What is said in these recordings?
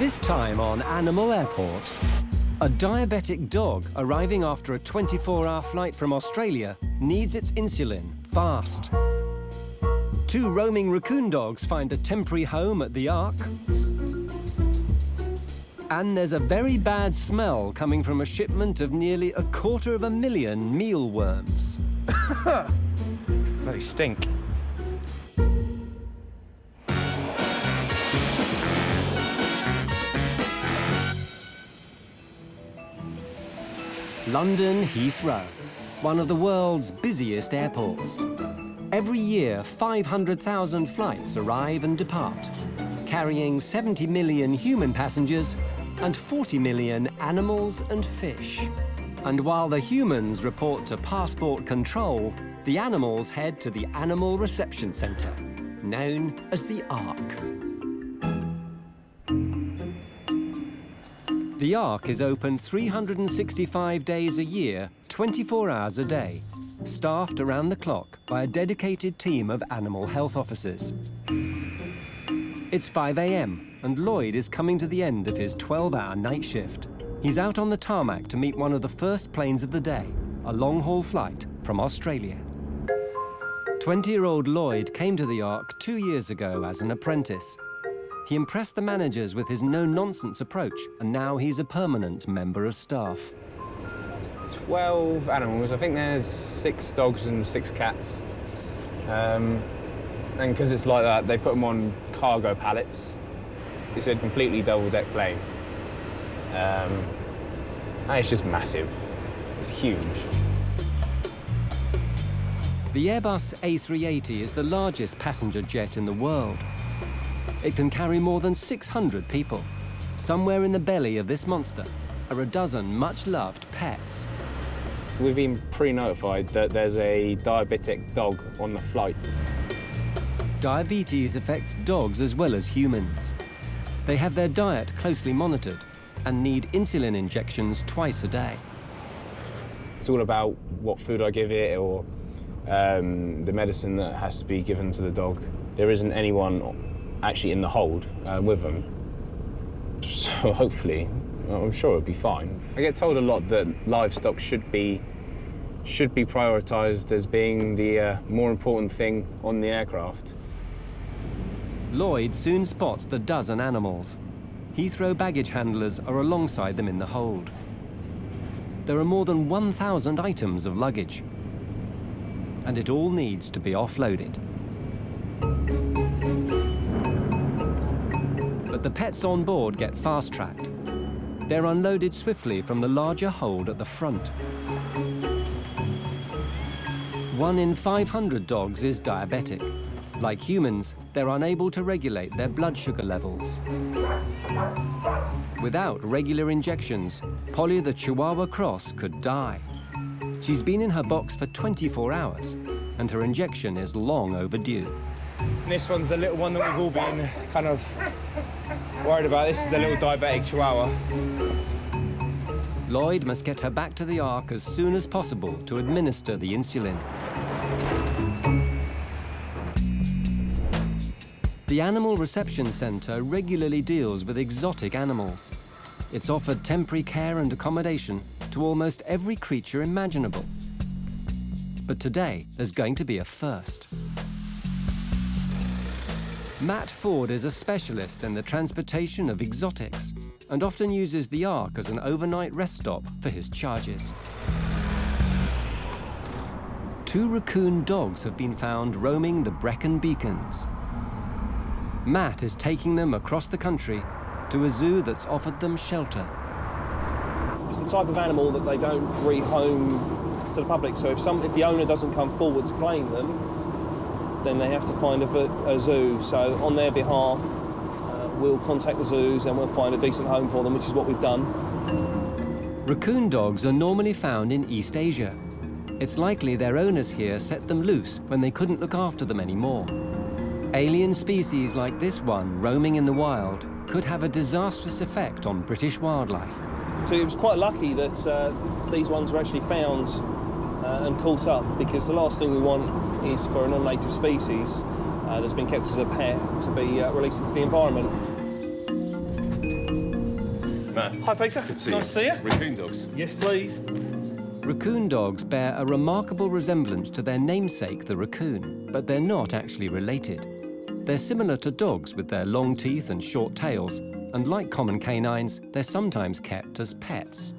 This time on Animal Airport, a diabetic dog arriving after a 24-hour flight from Australia needs its insulin fast. Two roaming raccoon dogs find a temporary home at the Ark. And there's a very bad smell coming from a shipment of nearly 250,000 mealworms. Bloody stink. London Heathrow, one of the world's busiest airports. Every year, 500,000 flights arrive and depart, carrying 70 million human passengers and 40 million animals and fish. And while the humans report to passport control, the animals head to the Animal Reception Centre, known as the Ark. The Ark is open 365 days a year, 24 hours a day, staffed around the clock by a dedicated team of animal health officers. It's 5 a.m. and Lloyd is coming to the end of his 12-hour night shift. He's out on the tarmac to meet one of the first planes of the day, a long-haul flight from Australia. 20-year-old Lloyd came to the Ark 2 years ago as an apprentice. He impressed the managers with his no-nonsense approach, and now he's a permanent member of staff. It's 12 animals. I think there's 6 dogs and 6 cats. And because it's like that, they put them on cargo pallets. It's a completely double-deck plane. And it's just massive. It's huge. The Airbus A380 is the largest passenger jet in the world. It can carry more than 600 people. Somewhere in the belly of this monster are a dozen much-loved pets. We've been pre-notified that there's a diabetic dog on the flight. Diabetes affects dogs as well as humans. They have their diet closely monitored and need insulin injections twice a day. It's all about what food I give it or the medicine that has to be given to the dog. There isn't anyone actually in the hold with them. So hopefully, I'm sure it'll be fine. I get told a lot that livestock should be prioritised as being the more important thing on the aircraft. Lloyd soon spots the dozen animals. Heathrow baggage handlers are alongside them in the hold. There are more than 1,000 items of luggage, and it all needs to be offloaded. But the pets on board get fast-tracked. They're unloaded swiftly from the larger hold at the front. 1 in 500 dogs is diabetic. Like humans, they're unable to regulate their blood sugar levels. Without regular injections, Polly the Chihuahua Cross could die. She's been in her box for 24 hours, and her injection is long overdue. And this one's the little one that we've all been kind of worried about. This is the little diabetic Chihuahua. Lloyd must get her back to the Ark as soon as possible to administer the insulin. The Animal Reception Centre regularly deals with exotic animals. It's offered temporary care and accommodation to almost every creature imaginable. But today, there's going to be a first. Matt Ford is a specialist in the transportation of exotics and often uses the Ark as an overnight rest stop for his charges. 2 raccoon dogs have been found roaming the Brecon Beacons. Matt is taking them across the country to a zoo that's offered them shelter. It's the type of animal that they don't rehome to the public, so if the owner doesn't come forward to claim them, then they have to find a zoo. So on their behalf, we'll contact the zoos and we'll find a decent home for them, which is what we've done. Raccoon dogs are normally found in East Asia. It's likely their owners here set them loose when they couldn't look after them anymore. Alien species like this one roaming in the wild could have a disastrous effect on British wildlife. So it was quite lucky that these ones were actually found and caught up, because the last thing we want is for a non-native species that's been kept as a pet to be released into the environment. Matt. Hi, Peter. Good to see nice to see you. Raccoon dogs. Yes, please. Raccoon dogs bear a remarkable resemblance to their namesake, the raccoon, but they're not actually related. They're similar to dogs with their long teeth and short tails, and like common canines, they're sometimes kept as pets.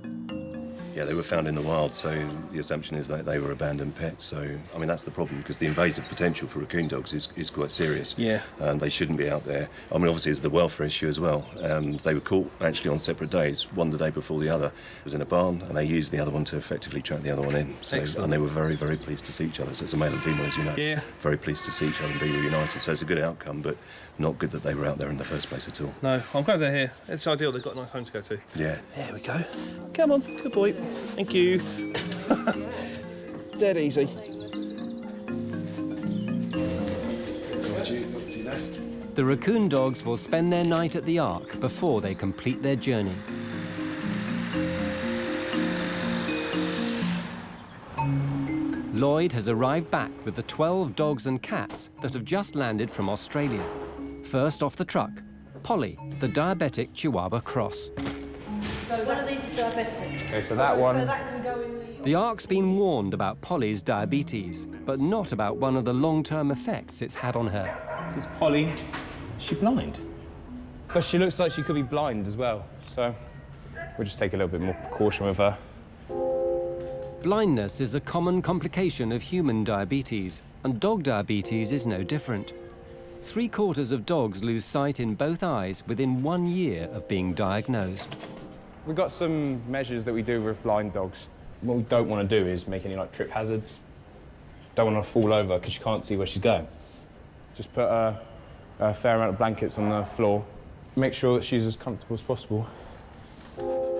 Yeah, they were found in the wild, so the assumption is that they were abandoned pets. So, I mean, that's the problem, because the invasive potential for raccoon dogs is quite serious. Yeah. They shouldn't be out there. I mean, obviously, it's the welfare issue as well. They were caught, actually, on separate days, one the day before the other. It was in a barn, and they used the other one to effectively track the other one in. So, Excellent. and they were very, very pleased to see each other. So it's a male and female, as you know. Yeah. Very pleased to see each other and be reunited. So it's a good outcome, but not good that they were out there in the first place at all. No, I'm glad they're here. It's ideal. They've got a nice home to go to. Yeah. There we go. Come on, good boy. Thank you. Dead easy. The raccoon dogs will spend their night at the Ark before they complete their journey. Lloyd has arrived back with the 12 dogs and cats that have just landed from Australia. First off the truck, Polly, the diabetic Chihuahua cross. So one of these is diabetic. Okay, so that one. So that can go in the... The Ark's been warned about Polly's diabetes, but not about one of the long-term effects it's had on her. This is Polly. Is she blind? But she looks like she could be blind as well, so we'll just take a little bit more precaution with her. Blindness is a common complication of human diabetes, and dog diabetes is no different. 3/4 of dogs lose sight in both eyes within 1 year of being diagnosed. We've got some measures that we do with blind dogs. What we don't want to do is make any like trip hazards. Don't want to fall over because she can't see where she's going. Just put a fair amount of blankets on the floor. Make sure that she's as comfortable as possible.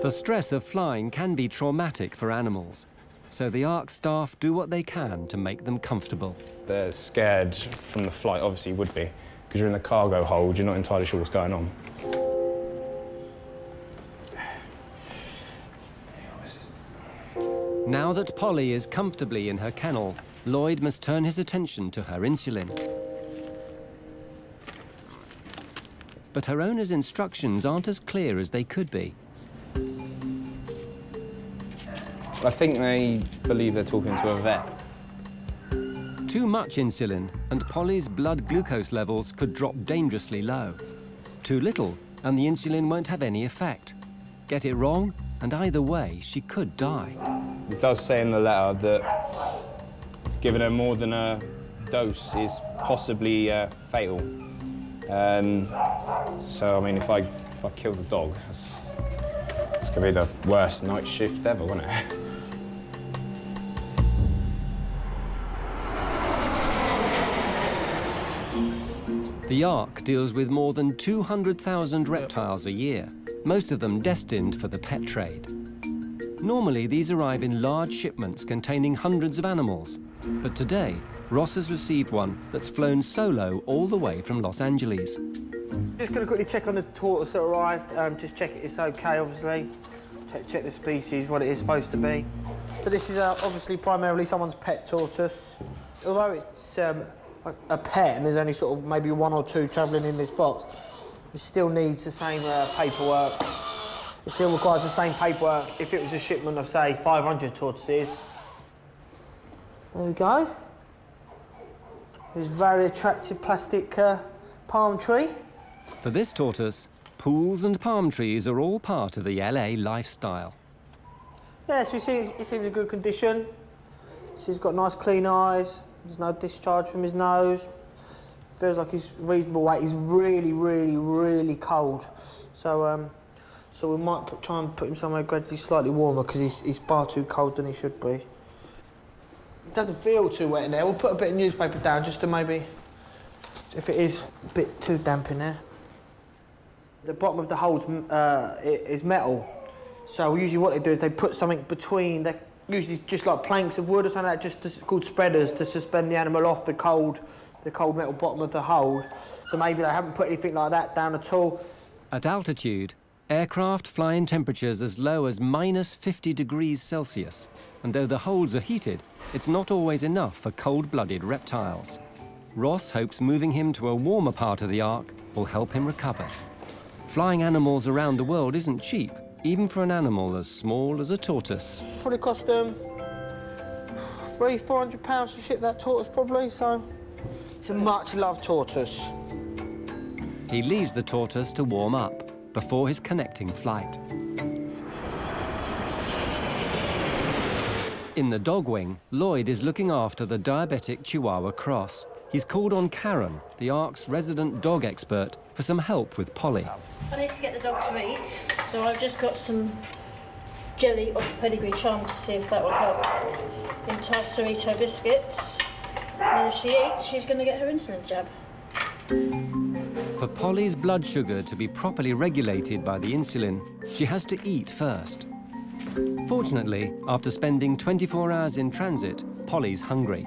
The stress of flying can be traumatic for animals, so the Ark staff do what they can to make them comfortable. They're scared from the flight, obviously you would be, because you're in the cargo hold, you're not entirely sure what's going on. Now that Polly is comfortably in her kennel, Lloyd must turn his attention to her insulin. But her owner's instructions aren't as clear as they could be. I think they believe they're talking to a vet. Too much insulin, and Polly's blood glucose levels could drop dangerously low. Too little, and the insulin won't have any effect. Get it wrong, and either way, she could die. It does say in the letter that giving her more than a dose is possibly fatal. So, I mean, if I kill the dog, it's going to be the worst night shift ever, won't it? The Ark deals with more than 200,000 reptiles a year, most of them destined for the pet trade. Normally, these arrive in large shipments containing hundreds of animals. But today, Ross has received one that's flown solo all the way from Los Angeles. Just going to quickly check on the tortoise that arrived, just check it's OK, obviously. Check the species, what it is supposed to be. So this is obviously primarily someone's pet tortoise. Although it's a pet and there's only sort of maybe 1 or 2 travelling in this box, it still needs the same paperwork. It still requires the same paperwork if it was a shipment of, say, 500 tortoises. There we go. There's a very attractive plastic palm tree. For this tortoise, pools and palm trees are all part of the LA lifestyle. Yeah, so you see it seems in good condition. So he's got nice clean eyes. There's no discharge from his nose. Feels like he's reasonable weight. He's really, really, really cold. So, so we might try and put him somewhere gradually slightly warmer because he's far too cold than he should be. It doesn't feel too wet in there. We'll put a bit of newspaper down just to maybe, if it is a bit too damp in there. The bottom of the hold is metal. So usually what they do is they put something between, they're usually just like planks of wood or something like that, just called spreaders to suspend the animal off the cold metal bottom of the hold. So maybe they haven't put anything like that down at all. At altitude, aircraft fly in temperatures as low as -50 degrees Celsius. And though the holds are heated, it's not always enough for cold-blooded reptiles. Ross hopes moving him to a warmer part of the Ark will help him recover. Flying animals around the world isn't cheap, even for an animal as small as a tortoise. Probably cost them £300–400 to ship that tortoise, probably, so it's a much-loved tortoise. He leaves the tortoise to warm up before his connecting flight. In the dog wing, Lloyd is looking after the diabetic Chihuahua cross. He's called on Karen, the Ark's resident dog expert, for some help with Polly. I need to get the dog to eat, so I've just got some jelly off pedigree charm to see if that will help entice her, eat her biscuits. And if she eats, she's going to get her insulin jab. For Polly's blood sugar to be properly regulated by the insulin, she has to eat first. Fortunately, after spending 24 hours in transit, Polly's hungry.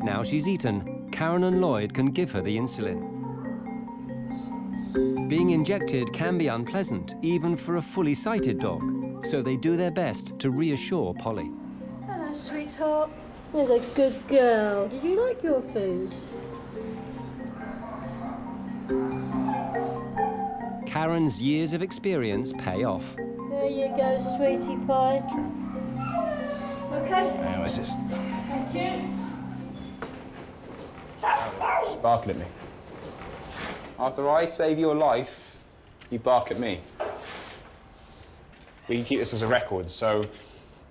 Now she's eaten, Karen and Lloyd can give her the insulin. Being injected can be unpleasant, even for a fully sighted dog, so they do their best to reassure Polly. Hello, sweetheart. There's a good girl. Did you like your food? Karen's years of experience pay off. There you go, sweetie pie. Okay. What's this? Thank you. Just barking at me. After I save your life, you bark at me. We can keep this as a record, so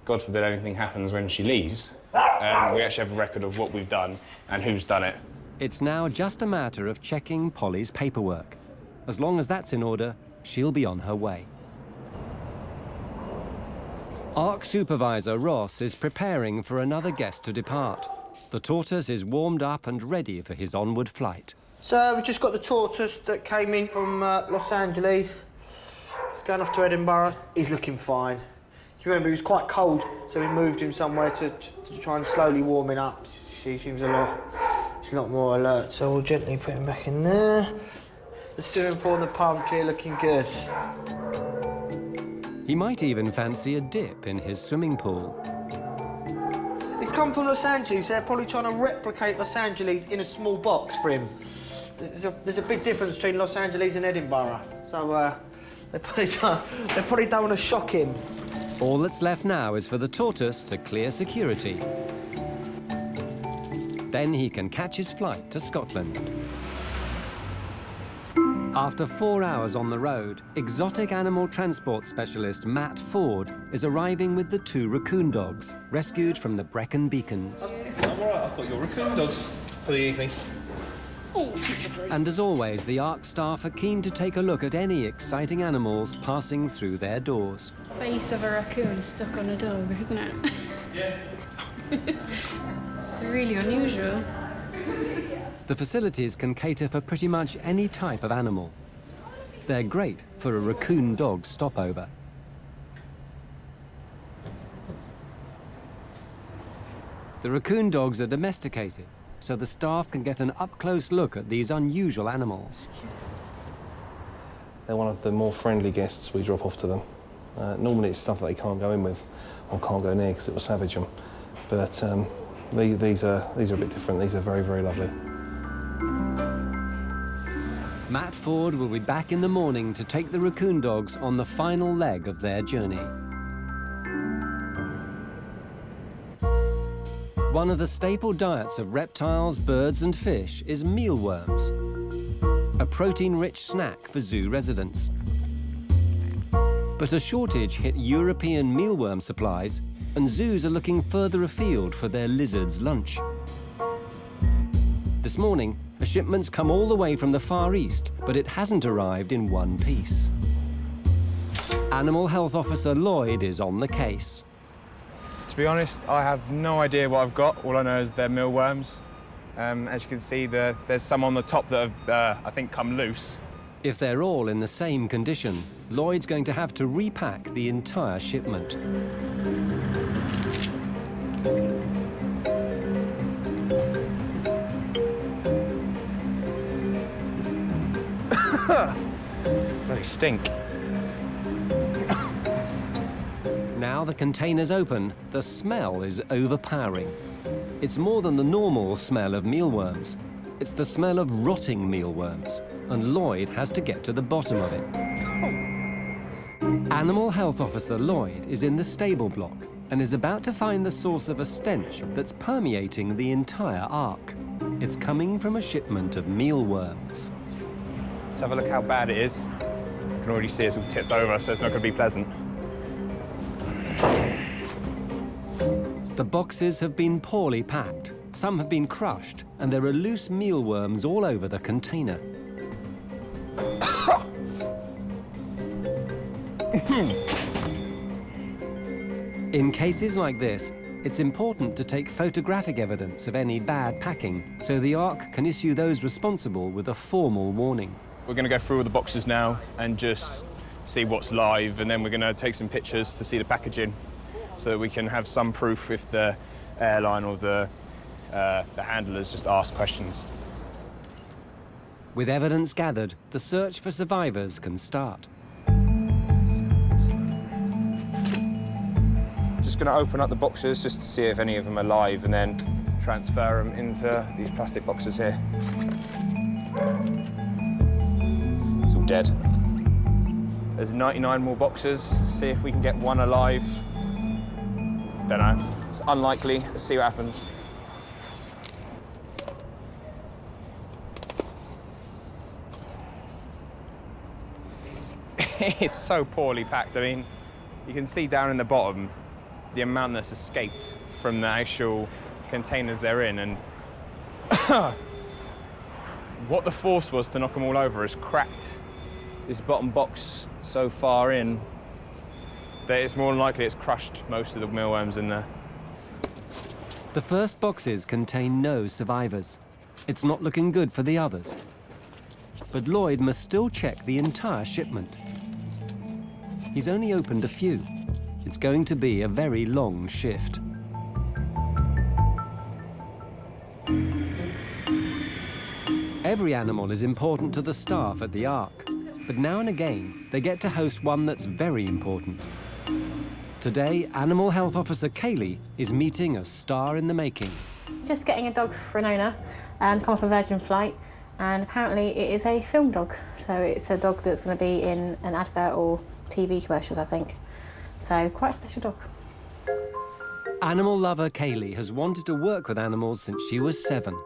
God forbid anything happens when she leaves. We actually have a record of what we've done and who's done it. It's now just a matter of checking Polly's paperwork. As long as that's in order, she'll be on her way. Ark supervisor Ross is preparing for another guest to depart. The tortoise is warmed up and ready for his onward flight. So we've just got the tortoise that came in from Los Angeles. He's going off to Edinburgh. He's looking fine. You remember, he was quite cold, so we moved him somewhere to try and slowly warm him up. He seems he's a lot more alert, so we'll gently put him back in there. The swimming pool and the palm tree are looking good. He might even fancy a dip in his swimming pool. He's come from Los Angeles. They're probably trying to replicate Los Angeles in a small box for him. There's a big difference between Los Angeles and Edinburgh, so they probably don't want to shock him. All that's left now is for the tortoise to clear security. Then he can catch his flight to Scotland. After 4 hours on the road, exotic animal transport specialist Matt Ford is arriving with the 2 raccoon dogs, rescued from the Brecon Beacons. I'm all right, I've got your raccoon dogs for the evening. And as always, the Ark staff are keen to take a look at any exciting animals passing through their doors. Face of a raccoon stuck on a dog, isn't it? Yeah. Really unusual. The facilities can cater for pretty much any type of animal. They're great for a raccoon dog stopover. The raccoon dogs are domesticated, so the staff can get an up-close look at these unusual animals. They're one of the more friendly guests we drop off to them. Normally it's stuff that they can't go in with or can't go near because it will savage them. But these are a bit different. These are very, very lovely. Matt Ford will be back in the morning to take the raccoon dogs on the final leg of their journey. One of the staple diets of reptiles, birds and fish is mealworms, a protein-rich snack for zoo residents. But a shortage hit European mealworm supplies, and zoos are looking further afield for their lizard's lunch. This morning, a shipment's come all the way from the Far East, but it hasn't arrived in one piece. Animal Health Officer Lloyd is on the case. To be honest, I have no idea what I've got. All I know is they're mealworms. As you can see, there's some on the top that have, I think, come loose. If they're all in the same condition, Lloyd's going to have to repack the entire shipment. Bloody stink. Now the container's open, the smell is overpowering. It's more than the normal smell of mealworms. It's the smell of rotting mealworms, and Lloyd has to get to the bottom of it. Animal Health Officer Lloyd is in the stable block and is about to find the source of a stench that's permeating the entire ark. It's coming from a shipment of mealworms. Let's have a look how bad it is. You can already see it's all tipped over, so it's not going to be pleasant. The boxes have been poorly packed, some have been crushed, and there are loose mealworms all over the container. In cases like this, it's important to take photographic evidence of any bad packing, so the Ark can issue those responsible with a formal warning. We're going to go through all the boxes now and just see what's live, and then we're going to take some pictures to see the packaging, so that we can have some proof if the airline or the handlers just ask questions. With evidence gathered, the search for survivors can start. Just going to open up the boxes just to see if any of them are live, and then transfer them into these plastic boxes here. It's all dead. There's 99 more boxes. See if we can get one alive. Don't know. It's unlikely. Let's see what happens. It's so poorly packed. I mean, you can see down in the bottom the amount that's escaped from the actual containers they're in, and what the force was to knock them all over has cracked this bottom box so far in that it's more than likely it's crushed most of the mealworms in there. The first boxes contain no survivors. It's not looking good for the others. But Lloyd must still check the entire shipment. He's only opened a few. It's going to be a very long shift. Every animal is important to the staff at the Ark, but now and again, they get to host one that's very important. Today, Animal Health Officer Kaylee is meeting a star in the making. Just getting a dog for an owner, come off a Virgin flight, and apparently it is a film dog. So it's a dog that's going to be in an advert or TV commercials, I think. So quite a special dog. Animal lover Kaylee has wanted to work with animals since she was 7.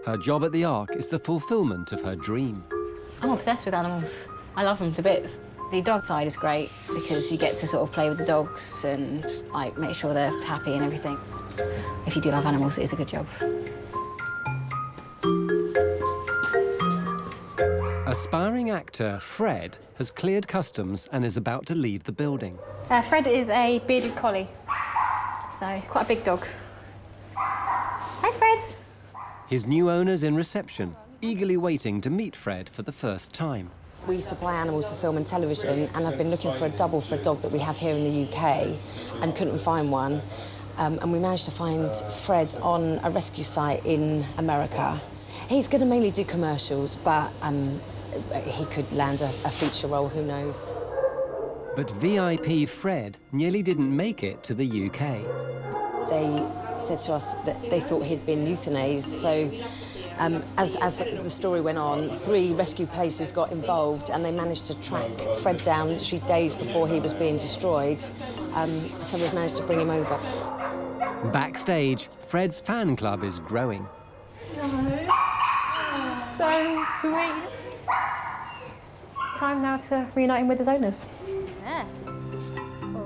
Her job at the Ark is the fulfillment of her dream. I'm obsessed with animals. I love them to bits. The dog side is great because you get to sort of play with the dogs and like make sure they're happy and everything. If you do love animals, it is a good job. Aspiring actor Fred has cleared customs and is about to leave the building. Fred is a bearded collie, so he's quite a big dog. Hi, Fred. His new owner's in reception, eagerly waiting to meet Fred for the first time. We supply animals for film and television, and I've been looking for a double for a dog that we have here in the UK and couldn't find one. And we managed to find Fred on a rescue site in America. He's going to mainly do commercials, but he could land a feature role, who knows. But VIP Fred nearly didn't make it to the UK. They said to us that they thought he'd been euthanized, so as the story went on, 3 rescue places got involved and they managed to track Fred down literally days before he was being destroyed, so we've managed to bring him over. Backstage, Fred's fan club is growing. So sweet. Time now to reunite him with his owners. Yeah.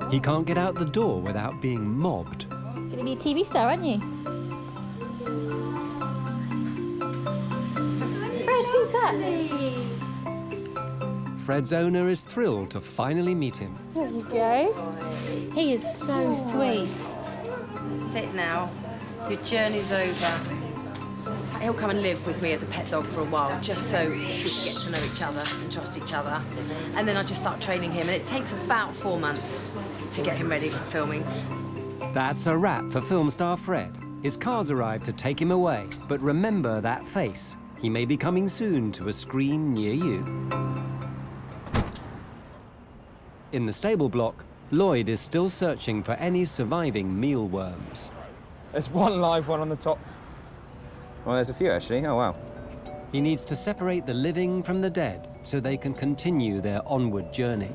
He can't get out the door without being mobbed. Gonna be a TV star, aren't you? Fred, who's that? Fred's owner is thrilled to finally meet him. There you go. He is so sweet. That's it now. Your journey's over. He'll come and live with me as a pet dog for a while, just so we can get to know each other and trust each other. And then I just start training him, and it takes about 4 months to get him ready for filming. That's a wrap for film star Fred. His car's arrived to take him away, but remember that face. He may be coming soon to a screen near you. In the stable block, Lloyd is still searching for any surviving mealworms. There's one live one on the top. Well, there's a few actually. Oh, wow. He needs to separate the living from the dead so they can continue their onward journey.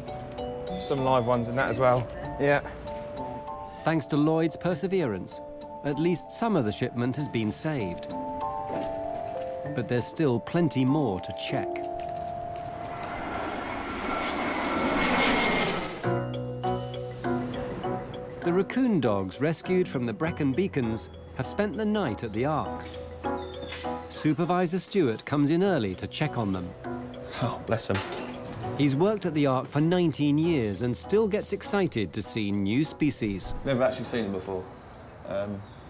some live ones in that as well. Yeah. Thanks to Lloyd's perseverance, at least some of the shipment has been saved. But there's still plenty more to check. The raccoon dogs rescued from the Brecon Beacons have spent the night at the Ark. Supervisor Stewart comes in early to check on them. Oh, bless them. He's worked at the Ark for 19 years and still gets excited to see new species. Never actually seen them before.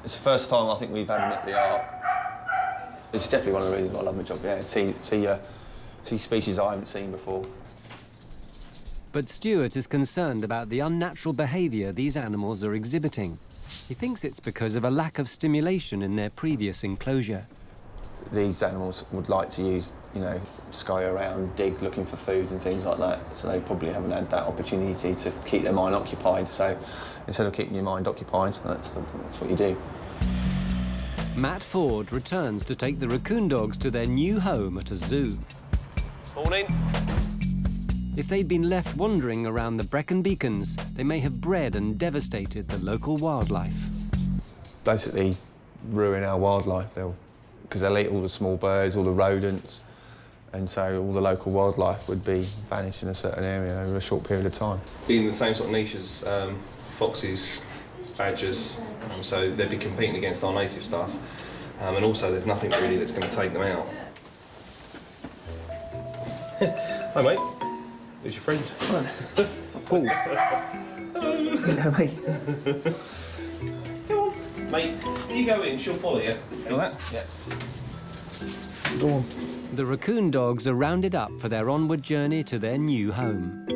It's the first time I think we've had them at the Ark. It's definitely one of the reasons I love my job, yeah. See species I haven't seen before. But Stewart is concerned about the unnatural behaviour these animals are exhibiting. He thinks it's because of a lack of stimulation in their previous enclosure. These animals would like to use, you know, sky around, dig, looking for food and things like that. So they probably haven't had that opportunity to keep their mind occupied. So instead of keeping your mind occupied, that's what you do. Matt Ford returns to take the raccoon dogs to their new home at a zoo. Morning. If they'd been left wandering around the Brecon Beacons, they may have bred and devastated the local wildlife. Basically ruin our wildlife, because they'll eat all the small birds, all the rodents, and so all the local wildlife would be vanished in a certain area over a short period of time. Being in the same sort of niche as foxes, badgers, so they'd be competing against our native stuff, and also there's nothing really that's going to take them out. Hi mate, who's your friend? Paul. Hello. Hello mate. Come on. Mate, you go in, she'll follow you. Feel that? Yeah. Go on. The raccoon dogs are rounded up for their onward journey to their new home.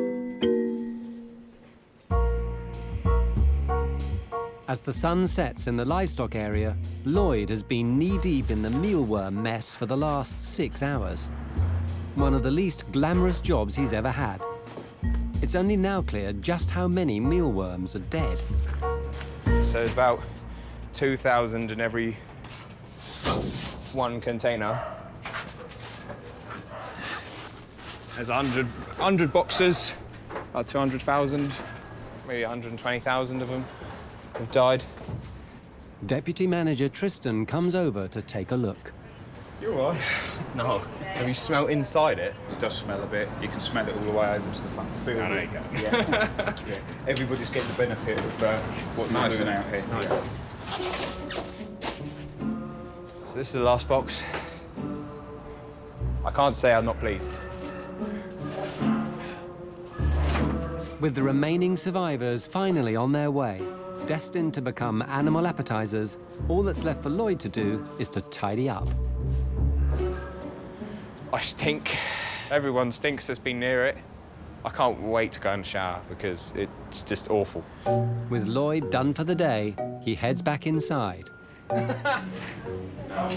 As the sun sets in the livestock area, Lloyd has been knee-deep in the mealworm mess for the last 6 hours. One of the least glamorous jobs he's ever had. It's only now clear just how many mealworms are dead. So there's about 2,000 in every one container. There's 100 boxes, about 200,000, maybe 120,000 of them have died. Deputy Manager Tristan comes over to take a look. You all right? No. Have you smelt inside it? It does smell a bit. You can smell it all the way over to the front. Oh, there you go. Yeah. Yeah. Everybody's getting the benefit of what you're doing out here. Nice. So this is the last box. I can't say I'm not pleased. With the remaining survivors finally on their way, destined to become animal appetizers, all that's left for Lloyd to do is to tidy up. I stink. Everyone stinks that's been near it. I can't wait to go and shower because it's just awful. With Lloyd done for the day, he heads back inside. Oh,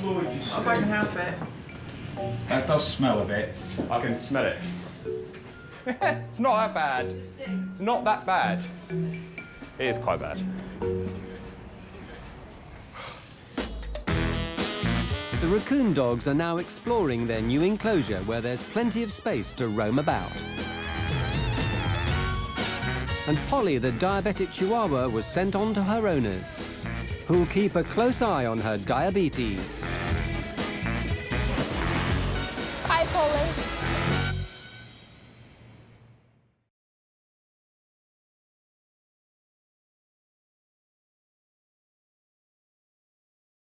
Lloyd, you If I can help it. That does smell a bit. I can smell it. It's not that bad. It's not that bad. It is quite bad. The raccoon dogs are now exploring their new enclosure where there's plenty of space to roam about. And Polly, the diabetic chihuahua, was sent on to her owners, who'll keep a close eye on her diabetes. Hi, Polly.